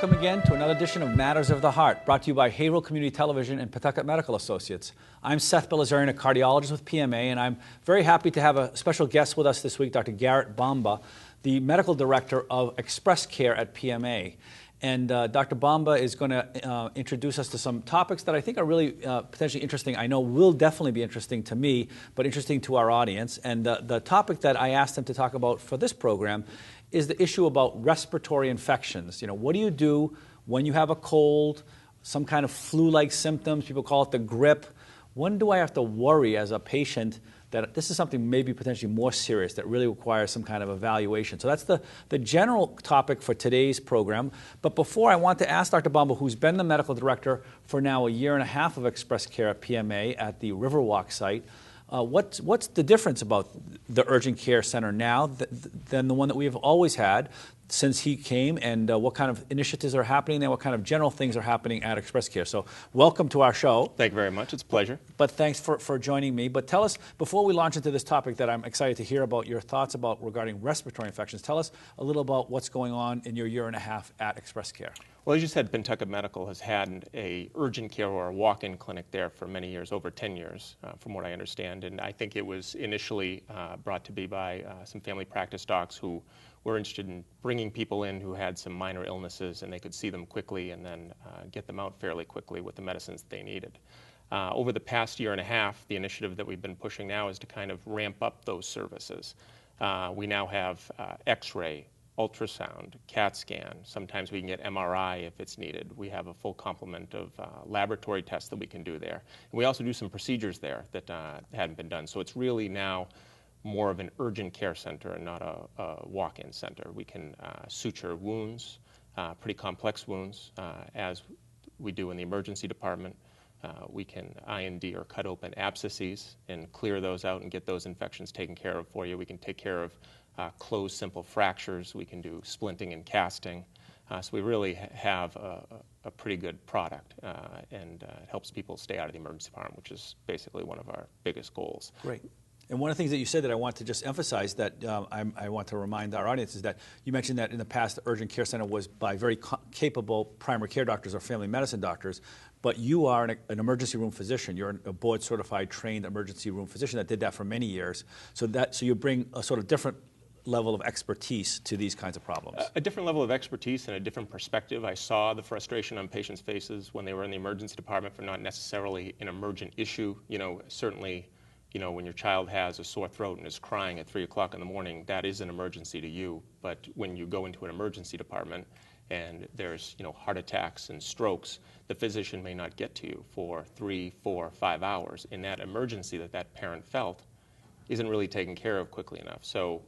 Welcome again to another edition of Matters of the Heart, brought to you by Haverhill Community Television and Pentucket Medical Associates. I'm Seth Bilazarian, a cardiologist with PMA, and I'm very happy to have a special guest with us this week, Dr. Garrett Bomba, the medical director of ExpressCare at PMA. And Dr. Bomba is going to introduce us to some topics that I think are really potentially interesting. I know will definitely be interesting to me, but interesting to our audience. And the topic that I asked him to talk about for this program is the issue about respiratory infections. You know, what do you do when you have a cold, some kind of flu-like symptoms? People call it the grip. When do I have to worry as a patient that this is something maybe potentially more serious that really requires some kind of evaluation? So that's the general topic for today's program. But before, I want to ask Dr. Bomba, who's been the medical director for now a year and a half of ExpressCare at PMA at the Riverwalk site, what's the difference about the urgent care center now than the one that we have always had since he came, and what kind of initiatives are happening there, what kind of general things are happening at ExpressCare? So welcome to our show. Thank you very much. It's a pleasure. But thanks for joining me. But tell us, before we launch into this topic that I'm excited to hear about your thoughts about regarding respiratory infections, tell us a little about what's going on in your year and a half at ExpressCare. Well, as you said, Pentucket Medical has had a urgent care or a walk-in clinic there for many years, over 10 years, from what I understand. And I think it was initially brought to be by some family practice docs who were interested in bringing people in who had some minor illnesses, and they could see them quickly and then get them out fairly quickly with the medicines they needed. Over the past year and a half, the initiative that we've been pushing now is to kind of ramp up those services. We now have X-ray, ultrasound, CAT scan. Sometimes we can get MRI if it's needed. We have a full complement of laboratory tests that we can do there. And we also do some procedures there that hadn't been done. So it's really now more of an urgent care center and not a walk-in center. We can suture wounds, pretty complex wounds, as we do in the emergency department. We can IND or cut open abscesses and clear those out and get those infections taken care of for you. We can take care of closed simple fractures. We can do splinting and casting. So we really have a pretty good product, and it helps people stay out of the emergency department, which is basically one of our biggest goals. Great. And one of the things that you said that I want to just emphasize that I want to remind our audience is that you mentioned that in the past the urgent care center was by very capable primary care doctors or family medicine doctors, but you are an emergency room physician. You're a board-certified, trained emergency room physician that did that for many years. So you bring a sort of different level of expertise to these kinds of problems. A different level of expertise and a different perspective. I saw the frustration on patients' faces when they were in the emergency department for not necessarily an emergent issue. You know, certainly, you know, when your child has a sore throat and is crying at 3 o'clock in the morning, that is an emergency to you. But when you go into an emergency department and there's, you know, heart attacks and strokes, the physician may not get to you for 3, 4, 5 hours. And that emergency that parent felt isn't really taken care of quickly enough. So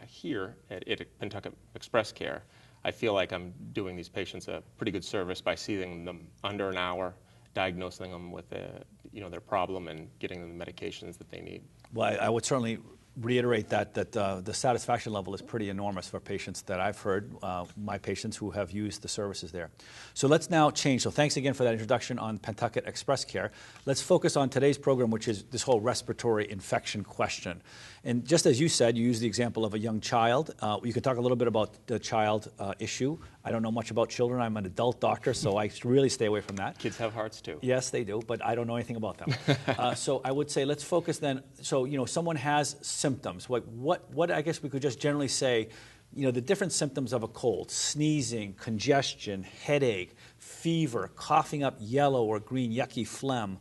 here at Pentucket ExpressCare, I feel like I'm doing these patients a pretty good service by seeing them under an hour, diagnosing them with their problem and getting them the medications that they need. Well, I would certainly reiterate that the satisfaction level is pretty enormous for patients that I've heard, my patients who have used the services there. So let's now change. So thanks again for that introduction on Pentucket ExpressCare. Let's focus on today's program, which is this whole respiratory infection question. And just as you said, you used the example of a young child. You could talk a little bit about the child issue. I don't know much about children. I'm an adult doctor, so I really stay away from that. Kids have hearts too. Yes, they do, but I don't know anything about them. So I would say let's focus then. So, you know, someone has symptoms. What I guess we could just generally say, you know, the different symptoms of a cold: sneezing, congestion, headache, fever, coughing up yellow or green yucky phlegm.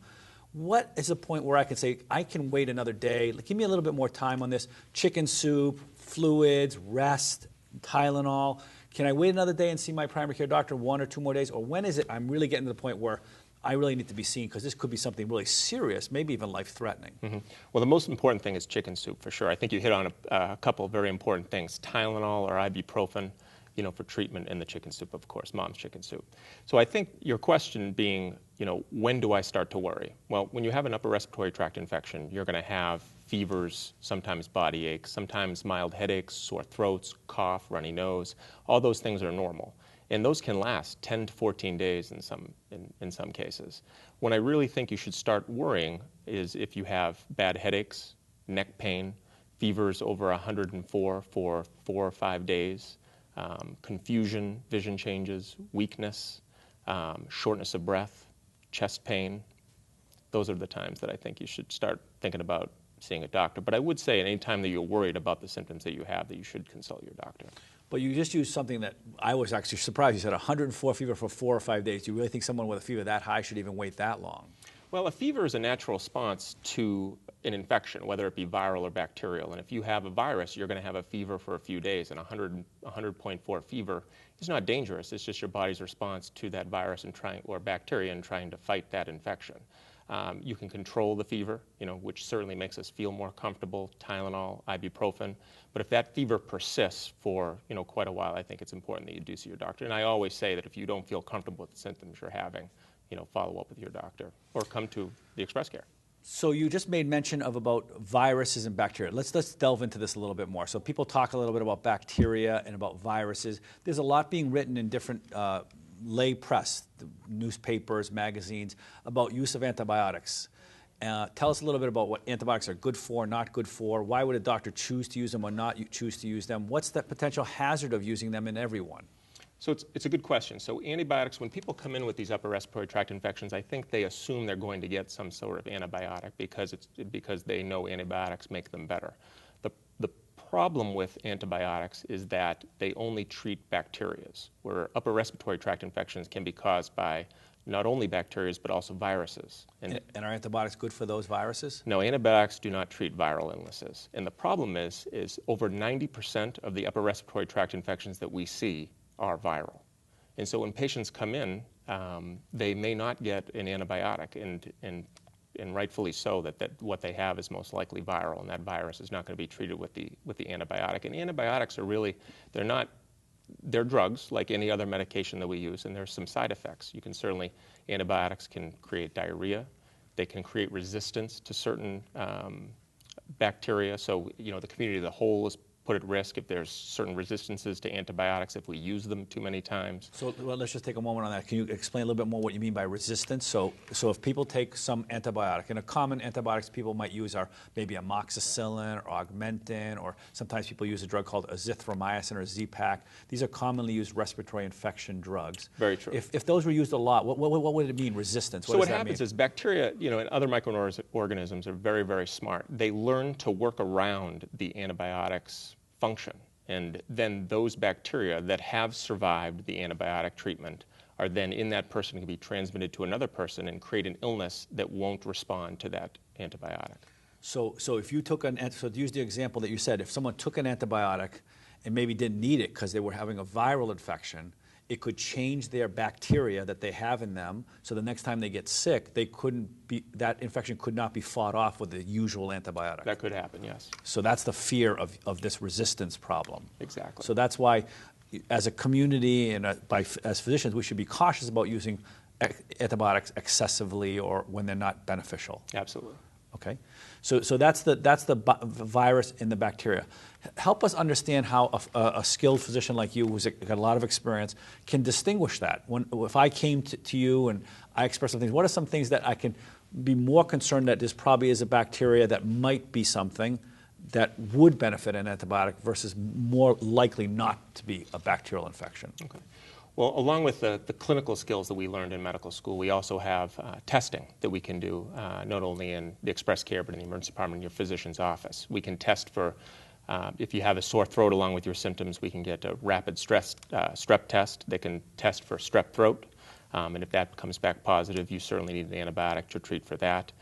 What is the point where I can say, I can wait another day? Give me a little bit more time on this. Chicken soup, fluids, rest, Tylenol. Can I wait another day and see my primary care doctor 1 or 2 more days? Or when is it I'm really getting to the point where I really need to be seen, because this could be something really serious, maybe even life-threatening? Mm-hmm. Well, the most important thing is chicken soup, for sure. I think you hit on a couple of very important things: Tylenol or ibuprofen, you know, for treatment, and the chicken soup, of course, mom's chicken soup. So I think your question being, you know, when do I start to worry? Well, when you have an upper respiratory tract infection, you're going to have fevers, sometimes body aches, sometimes mild headaches, sore throats, cough, runny nose. All those things are normal. And those can last 10 to 14 days in some cases. When I really think you should start worrying is if you have bad headaches, neck pain, fevers over 104 for 4 or 5 days, confusion, vision changes, weakness, shortness of breath, chest pain. Those are the times that I think you should start thinking about seeing a doctor. But I would say at any time that you're worried about the symptoms that you have, that you should consult your doctor. But you just used something that I was actually surprised. You said 104 fever for 4 or 5 days. Do you really think someone with a fever that high should even wait that long? Well, a fever is a natural response to an infection, whether it be viral or bacterial. And if you have a virus, you're going to have a fever for a few days. And 100.4 fever is not dangerous. It's just your body's response to that virus or bacteria and trying to fight that infection. You can control the fever, which certainly makes us feel more comfortable, Tylenol, ibuprofen. But if that fever persists for, quite a while, I think it's important that you do see your doctor. And I always say that if you don't feel comfortable with the symptoms you're having, follow up with your doctor or come to the ExpressCare. So you just made mention of about viruses and bacteria. Let's delve into this a little bit more. So people talk a little bit about bacteria and about viruses. There's a lot being written in different lay press, newspapers, magazines, about use of antibiotics. Tell us a little bit about what antibiotics are good for, not good for. Why would a doctor choose to use them or not choose to use them? What's the potential hazard of using them in everyone? So it's a good question. So antibiotics, when people come in with these upper respiratory tract infections, I think they assume they're going to get some sort of antibiotic because they know antibiotics make them better. The problem with antibiotics is that they only treat bacteria, where upper respiratory tract infections can be caused by not only bacteria but also viruses. And are antibiotics good for those viruses? No, antibiotics do not treat viral illnesses. And the problem is over 90% of the upper respiratory tract infections that we see are viral. And so when patients come in, they may not get an antibiotic, and rightfully so, that what they have is most likely viral, and that virus is not going to be treated with the antibiotic. And antibiotics are really, they're drugs like any other medication that we use, and there's some side effects. Antibiotics can create diarrhea. They can create resistance to certain bacteria. So, the community as a whole is put at risk if there's certain resistances to antibiotics if we use them too many times. So let's just take a moment on that. Can you explain a little bit more what you mean by resistance? So if people take some antibiotic, and a common antibiotics people might use are maybe amoxicillin or augmentin, or sometimes people use a drug called azithromycin or Z-Pak. These are commonly used respiratory infection drugs. Very true. If those were used a lot, what would it mean, resistance? So what happens is bacteria, and other microorganisms are very, very smart. They learn to work around the antibiotics function. And then those bacteria that have survived the antibiotic treatment are then in that person, can be transmitted to another person and create an illness that won't respond to that antibiotic. So if you took so to use the example that you said, if someone took an antibiotic and maybe didn't need it because they were having a viral infection, it could change their bacteria that they have in them, so the next time they get sick, that infection could not be fought off with the usual antibiotic. That could happen, yes. So that's the fear of this resistance problem. Exactly. So that's why, as a community and as physicians, we should be cautious about using antibiotics excessively or when they're not beneficial. Absolutely. Okay, so that's the virus and the bacteria. Help us understand how a skilled physician like you, who's got a lot of experience, can distinguish that. If I came to you and I expressed some things, what are some things that I can be more concerned that this probably is a bacteria that might be something that would benefit an antibiotic versus more likely not to be a bacterial infection? Okay. Well, along with the clinical skills that we learned in medical school, we also have testing that we can do, not only in the ExpressCare, but in the emergency department in your physician's office. We can test for, if you have a sore throat along with your symptoms, we can get a rapid strep test. They can test for strep throat, and if that comes back positive, you certainly need an antibiotic to treat for that.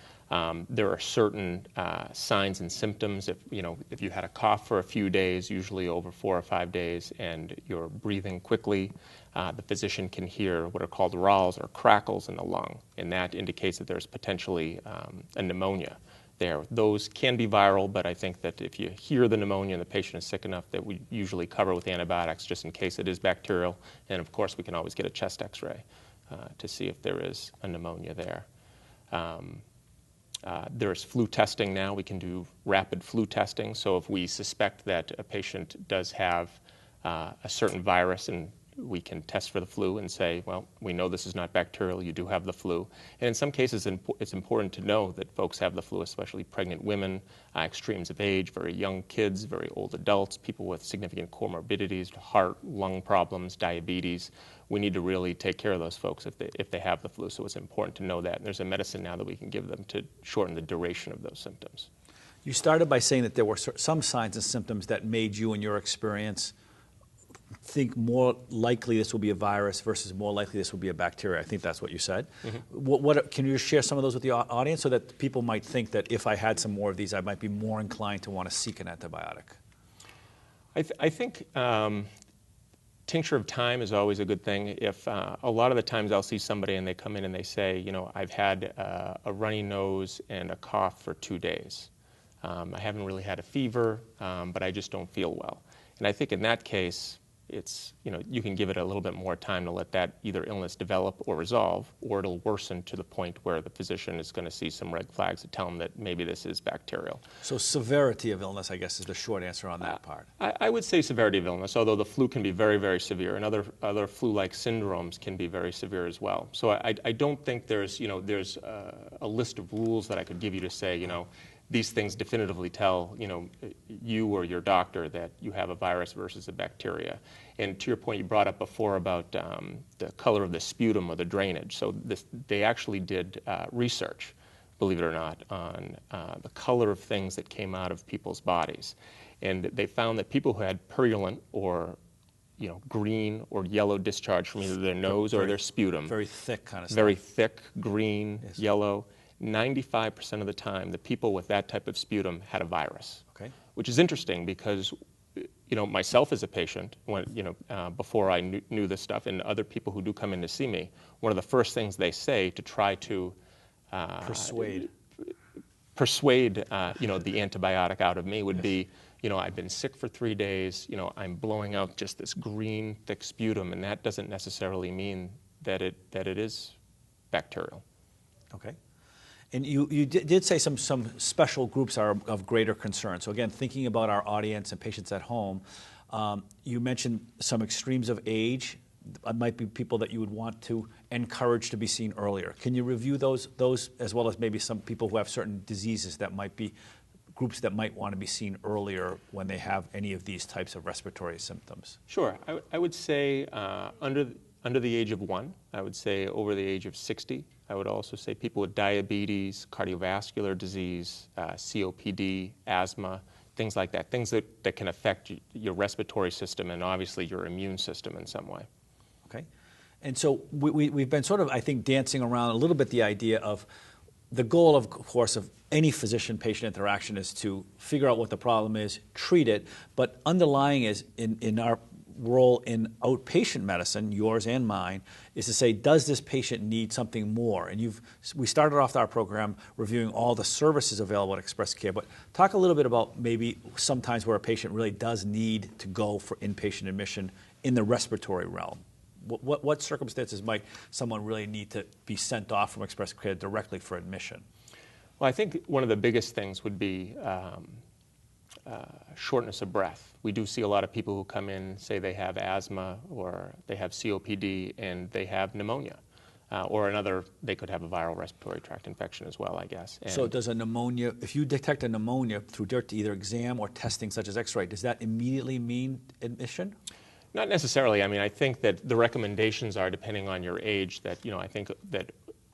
There are certain signs and symptoms. If you had a cough for a few days, usually over 4 or 5 days, and you're breathing quickly, the physician can hear what are called rales or crackles in the lung, and that indicates that there's potentially a pneumonia there. Those can be viral, but I think that if you hear the pneumonia and the patient is sick enough, that we usually cover with antibiotics just in case it is bacterial. And of course, we can always get a chest x-ray to see if there is a pneumonia there. There's flu testing now. We can do rapid flu testing. So if we suspect that a patient does have a certain virus, and we can test for the flu and say, well, we know this is not bacterial, you do have the flu. And in some cases, it's important to know that folks have the flu, especially pregnant women, extremes of age, very young kids, very old adults, people with significant comorbidities, heart, lung problems, diabetes. We need to really take care of those folks if they have the flu. So it's important to know that. And there's a medicine now that we can give them to shorten the duration of those symptoms. You started by saying that there were some signs and symptoms that made you, in your experience, think more likely this will be a virus versus more likely this will be a bacteria. I think that's what you said. Mm-hmm. Can you share some of those with the audience so that people might think that if I had some more of these, I might be more inclined to want to seek an antibiotic? I think tincture of time is always a good thing. If a lot of the times I'll see somebody and they come in and they say, you know, I've had a runny nose and a cough for 2 days. I haven't really had a fever, but I just don't feel well. And I think in that case, it's, you know, you can give it a little bit more time to let that either illness develop or resolve, or it'll worsen to the point where the physician is going to see some red flags to tell them that maybe this is bacterial. So severity of illness, I guess, is the short answer on that part. I would say severity of illness, although the flu can be very, very severe, and other flu-like syndromes can be very severe as well. So I don't think there's, you know, there's a list of rules that I could give you to say, you know, these things definitively tell, you know, you or your doctor that you have a virus versus a bacteria. And to your point, you brought up before about the color of the sputum or the drainage. So they actually did research, believe it or not, on the color of things that came out of people's bodies. And they found that people who had purulent or, you know, green or yellow discharge from either their nose or their sputum. Very thick kind of stuff. Very thick, green, yes. Yellow. 95% of the time, the people with that type of sputum had a virus. Okay. Which is interesting because, you know, myself as a patient, when, you know, before I knew this stuff, and other people who do come in to see me, one of the first things they say to try to persuade, you know, the antibiotic out of me would be, you know, I've been sick for 3 days, you know, I'm blowing out just this green, thick sputum, and that doesn't necessarily mean that it is bacterial. Okay. And you did say some special groups are of greater concern. So again, thinking about our audience and patients at home, you mentioned some extremes of age. It might be people that you would want to encourage to be seen earlier. Can you review those as well as maybe some people who have certain diseases that might be groups that might want to be seen earlier when they have any of these types of respiratory symptoms? Sure. I would say under the age of 1, I would say over the age of 60. I would also say people with diabetes, cardiovascular disease, COPD, asthma, things like that, things that can affect your respiratory system and obviously your immune system in some way. Okay. And so we've been sort of, I think, dancing around a little bit the idea of the goal, of course, of any physician-patient interaction is to figure out what the problem is, treat it, but underlying is in our role in outpatient medicine, yours and mine, is to say, does this patient need something more? And we started off our program reviewing all the services available at ExpressCare, but talk a little bit about maybe sometimes where a patient really does need to go for inpatient admission in the respiratory realm. What circumstances might someone really need to be sent off from ExpressCare directly for admission? Well, I think one of the biggest things would be shortness of breath. We do see a lot of people who come in, say they have asthma or they have COPD and they have pneumonia. Or they could have a viral respiratory tract infection as well, I guess. And so does a pneumonia, if you detect a pneumonia through either exam or testing such as X-ray, does that immediately mean admission? Not necessarily. I mean, I think that the recommendations are, depending on your age, that, you know, I think that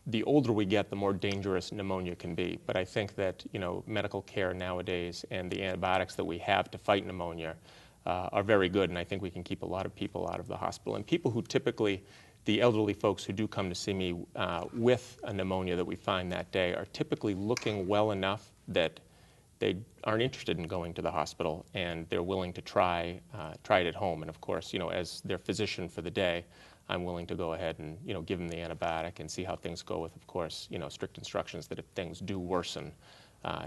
the older we get, the more dangerous pneumonia can be. But I think that, you know, medical care nowadays and the antibiotics that we have to fight pneumonia are very good, and I think we can keep a lot of people out of the hospital. And people who typically, the elderly folks who do come to see me with a pneumonia that we find that day are typically looking well enough that they aren't interested in going to the hospital, and they're willing to try it at home. And of course, you know, as their physician for the day, I'm willing to go ahead and, you know, give them the antibiotic and see how things go with, of course, you know, strict instructions that if things do worsen,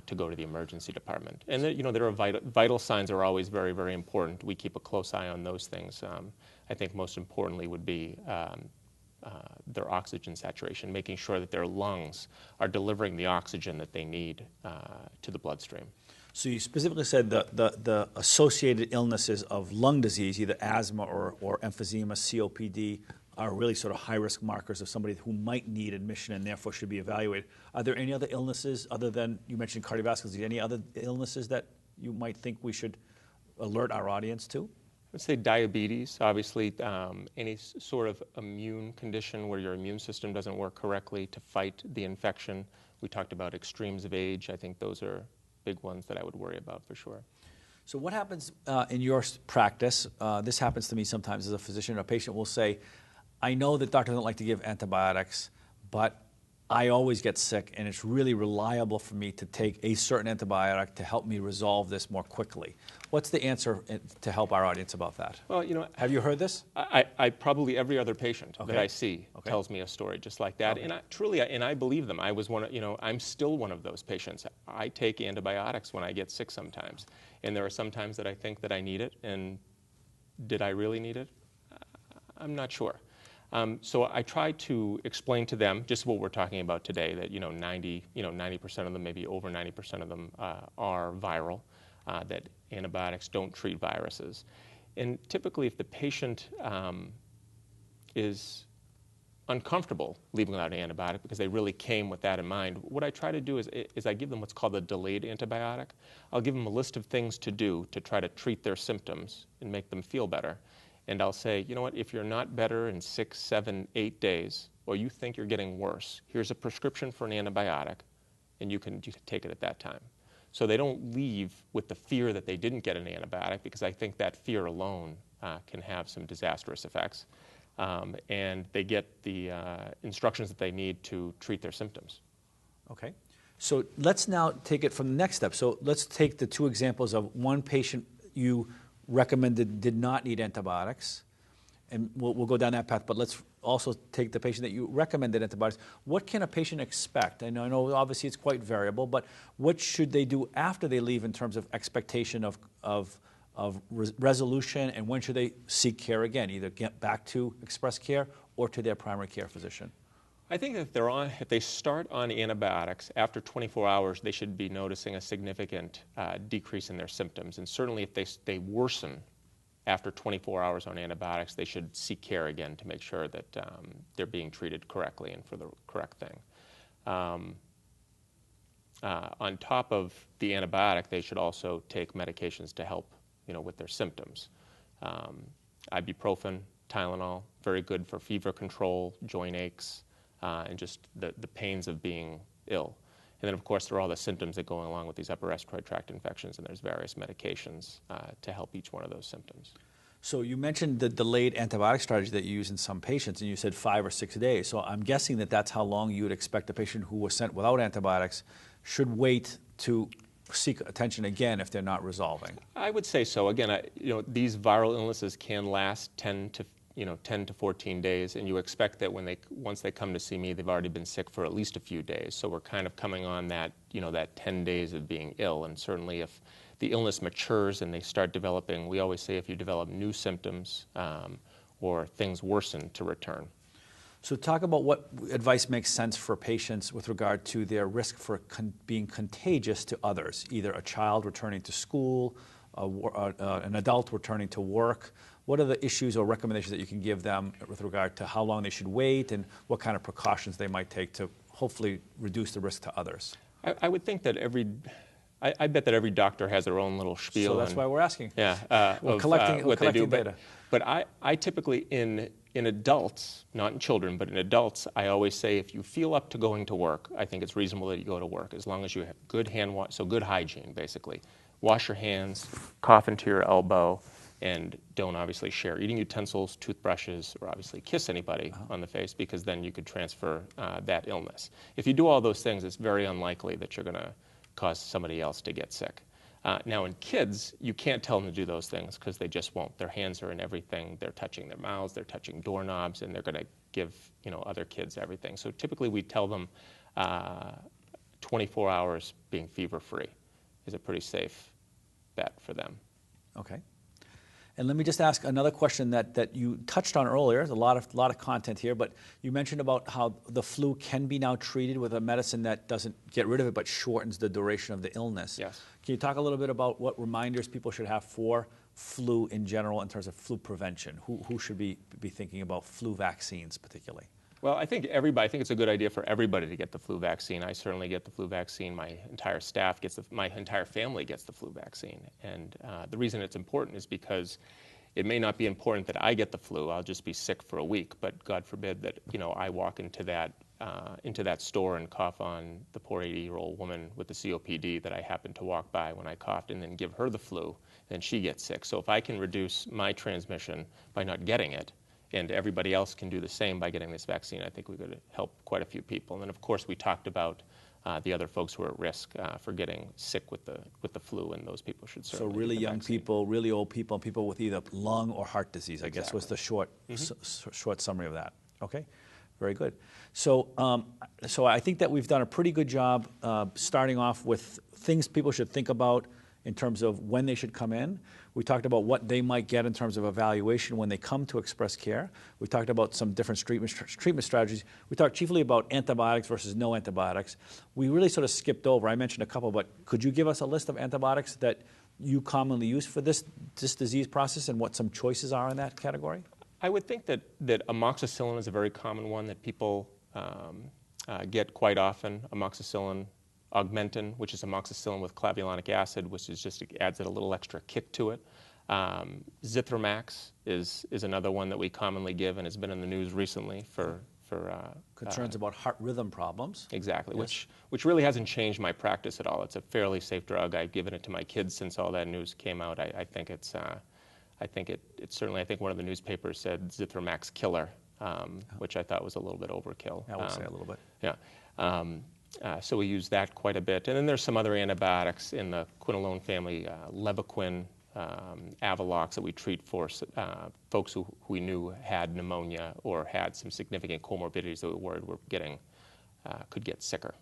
to go to the emergency department. And, you know, there are vital signs are always very, very important. We keep a close eye on those things. I think most importantly would be their oxygen saturation, making sure that their lungs are delivering the oxygen that they need to the bloodstream. So you specifically said the associated illnesses of lung disease, either asthma or emphysema, COPD, are really sort of high-risk markers of somebody who might need admission and therefore should be evaluated. Are there any other illnesses other than, you mentioned cardiovascular disease, any other illnesses that you might think we should alert our audience to? Let's say diabetes, obviously, any sort of immune condition where your immune system doesn't work correctly to fight the infection. We talked about extremes of age. I think those are big ones that I would worry about for sure. So what happens in your practice? This happens to me sometimes as a physician. A patient will say, I know that doctors don't like to give antibiotics, but I always get sick, and it's really reliable for me to take a certain antibiotic to help me resolve this more quickly. What's the answer to help our audience about that? Well, you know, have you heard this? I probably every other patient Okay. that I see tells me a story just like that, Okay. and I believe them. I was one, I'm still one of those patients. I take antibiotics when I get sick sometimes, and there are some times that I think that I need it, and did I really need it? I'm not sure. So I try to explain to them just what we're talking about today, that 90% of them, maybe over 90% of them are viral, that antibiotics don't treat viruses. And typically if the patient is uncomfortable leaving without an antibiotic because they really came with that in mind, what I try to do is I give them what's called a delayed antibiotic. I'll give them a list of things to do to try to treat their symptoms and make them feel better. And I'll say, you know what, if you're not better in 6, 7, 8 days, or you think you're getting worse, here's a prescription for an antibiotic, and you can take it at that time. So they don't leave with the fear that they didn't get an antibiotic, because I think that fear alone can have some disastrous effects. And they get the instructions that they need to treat their symptoms. Okay. So let's now take it from the next step. So let's take the two examples of one patient you recommended did not need antibiotics, and we'll go down that path, but let's also take the patient that you recommended antibiotics. What can a patient expect? I know obviously it's quite variable, but what should they do after they leave in terms of expectation of resolution, and when should they seek care again, either get back to ExpressCare or to their primary care physician? I think if they start on antibiotics, after 24 hours, they should be noticing a significant decrease in their symptoms. And certainly if they worsen after 24 hours on antibiotics, they should seek care again to make sure that they're being treated correctly and for the correct thing. On top of the antibiotic, they should also take medications to help with their symptoms. Ibuprofen, Tylenol, very good for fever control, joint aches, and just the pains of being ill. And then, of course, there are all the symptoms that go along with these upper respiratory tract infections, and there's various medications to help each one of those symptoms. So you mentioned the delayed antibiotic strategy that you use in some patients, and you said 5 or 6 days. So I'm guessing that that's how long you would expect a patient who was sent without antibiotics should wait to seek attention again if they're not resolving. I would say so. Again, these viral illnesses can last 10 to 14 days, and you expect that once they come to see me, they've already been sick for at least a few days. So we're kind of coming on that, that 10 days of being ill. And certainly if the illness matures and they start developing, we always say if you develop new symptoms or things worsen, to return. So talk about what advice makes sense for patients with regard to their risk for being contagious to others, either a child returning to school, an adult returning to work. What are the issues or recommendations that you can give them with regard to how long they should wait and what kind of precautions they might take to hopefully reduce the risk to others? I would think that I bet that every doctor has their own little spiel. So that's why we're asking. Yeah, we're collecting data. But I typically, in adults, not in children, but in adults, I always say if you feel up to going to work, I think it's reasonable that you go to work, as long as you have good hand wash, so good hygiene, basically. Wash your hands, cough into your elbow, and don't obviously share eating utensils, toothbrushes, or obviously kiss anybody on the face, because then you could transfer that illness. If you do all those things, it's very unlikely that you're going to cause somebody else to get sick. Now in kids, you can't tell them to do those things because they just won't. Their hands are in everything. They're touching their mouths, they're touching doorknobs, and they're going to give other kids everything. So typically we tell them 24 hours being fever-free is a pretty safe bet for them. Okay. And let me just ask another question that you touched on earlier. There's a lot of content here, but you mentioned about how the flu can be now treated with a medicine that doesn't get rid of it, but shortens the duration of the illness. Yes. Can you talk a little bit about what reminders people should have for flu in general in terms of flu prevention? Who should be thinking about flu vaccines particularly? Well, I think it's a good idea for everybody to get the flu vaccine. I certainly get the flu vaccine. My entire staff gets my entire family gets the flu vaccine. And the reason it's important is because it may not be important that I get the flu. I'll just be sick for a week. But God forbid that I walk into that store and cough on the poor 80-year-old woman with the COPD that I happened to walk by when I coughed, and then give her the flu, then she gets sick. So if I can reduce my transmission by not getting it, and everybody else can do the same by getting this vaccine, I think we're going to help quite a few people. And then, of course, we talked about the other folks who are at risk for getting sick with the flu, and those people should certainly. So really get the young vaccine. people, really old people, and people with either lung or heart disease, I guess was the short summary of that. Okay, very good. So, so I think that we've done a pretty good job starting off with things people should think about in terms of when they should come in. We talked about what they might get in terms of evaluation when they come to ExpressCare. We talked about some different treatment strategies. We talked chiefly about antibiotics versus no antibiotics. We really sort of skipped over. I mentioned a couple, but could you give us a list of antibiotics that you commonly use for this disease process and what some choices are in that category? I would think that amoxicillin is a very common one that people get quite often. Amoxicillin, Augmentin, which is amoxicillin with clavulanic acid, which is just adds a little extra kick to it. Zithromax is another one that we commonly give and has been in the news recently for concerns about heart rhythm problems. Exactly, Yes. which really hasn't changed my practice at all. It's a fairly safe drug. I've given it to my kids since all that news came out. I think it's certainly, I think one of the newspapers said Zithromax killer, which I thought was a little bit overkill. I would say a little bit. Yeah. So we use that quite a bit. And then there's some other antibiotics in the quinolone family, Levaquin, Avalox, that we treat for folks who we knew had pneumonia or had some significant comorbidities that we were worried could get sicker.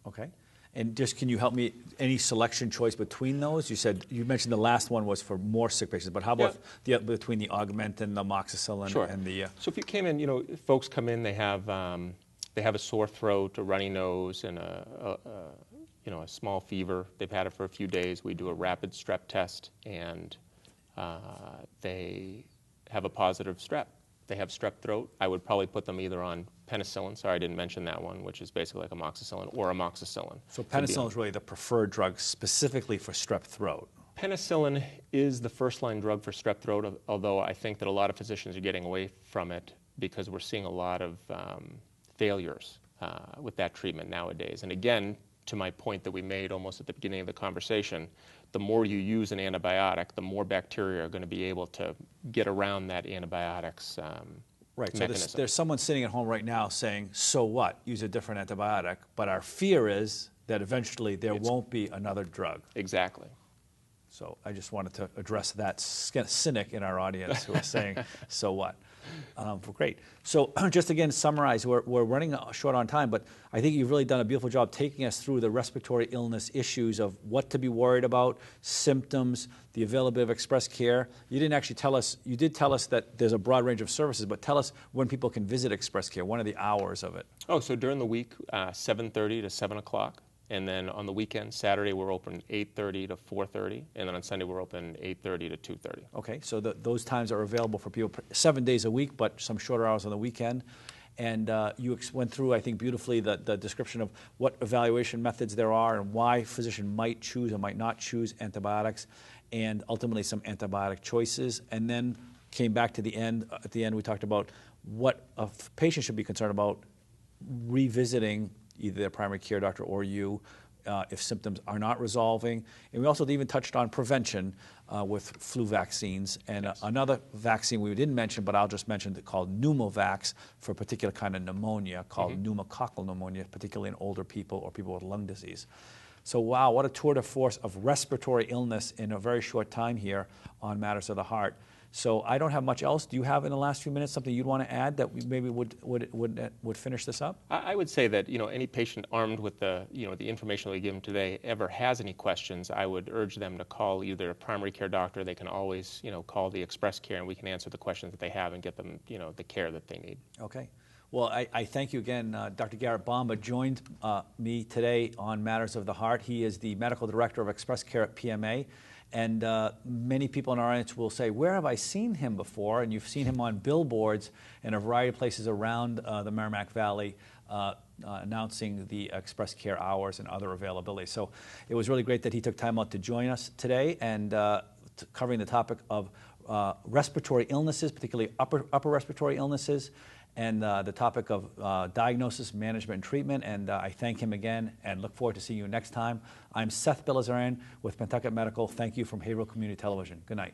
Okay. And just can you help me, any selection choice between those? You mentioned the last one was for more sick patients, but how about between the Augmentin, the amoxicillin, Sure. and the... So if you came in, folks come in, they have a sore throat, a runny nose, and a small fever. They've had it for a few days. We do a rapid strep test, and they have a positive strep. They have strep throat. I would probably put them either on penicillin. Sorry, I didn't mention that one, which is basically like amoxicillin, or amoxicillin. So penicillin is really the preferred drug specifically for strep throat. Penicillin is the first-line drug for strep throat, although I think that a lot of physicians are getting away from it because we're seeing a lot of failures with that treatment nowadays. And again, to my point that we made almost at the beginning of the conversation, the more you use an antibiotic, the more bacteria are going to be able to get around that antibiotic's mechanism. So there's someone sitting at home right now saying, so what? Use a different antibiotic. But our fear is that eventually there won't be another drug. Exactly. So I just wanted to address that cynic in our audience who is saying, so what? Great. So just again, summarize, we're running short on time, but I think you've really done a beautiful job taking us through the respiratory illness issues of what to be worried about, symptoms, the availability of ExpressCare. You didn't actually tell us, you did tell us that there's a broad range of services, but tell us when people can visit ExpressCare. What are the hours of it? Oh, so during the week, 7:30 to 7 o'clock. And then on the weekend, Saturday, we're open 8:30 to 4:30, and then on Sunday, we're open 8:30 to 2:30. Okay, so those times are available for people 7 days a week, but some shorter hours on the weekend. And you went through, I think, beautifully the description of what evaluation methods there are and why a physician might choose or might not choose antibiotics, and ultimately some antibiotic choices. And then came back to the end. At the end, we talked about what a patient should be concerned about revisiting either their primary care doctor or you if symptoms are not resolving. And we also even touched on prevention with flu vaccines. And another vaccine we didn't mention, but I'll just mention, called Pneumovax for a particular kind of pneumonia called pneumococcal pneumonia, particularly in older people or people with lung disease. So wow, what a tour de force of respiratory illness in a very short time here on Matters of the Heart. So I don't have much else. Do you have in the last few minutes something you'd want to add that we maybe would finish this up? I would say that any patient armed with the the information we give them today ever has any questions, I would urge them to call either a primary care doctor. They can always call the ExpressCare, and we can answer the questions that they have and get them the care that they need. Okay. Well, I thank you again. Dr. Garrett Bomba joined me today on Matters of the Heart. He is the medical director of ExpressCare at PMA. And many people in our audience will say, where have I seen him before? And you've seen him on billboards in a variety of places around the Merrimack Valley announcing the ExpressCare hours and other availability. So it was really great that he took time out to join us today and covering the topic of respiratory illnesses, particularly upper respiratory illnesses, and the topic of diagnosis, management, and treatment. And I thank him again and look forward to seeing you next time. I'm Seth Bilazarian with Pentucket Medical. Thank you from Haverhill Community Television. Good night.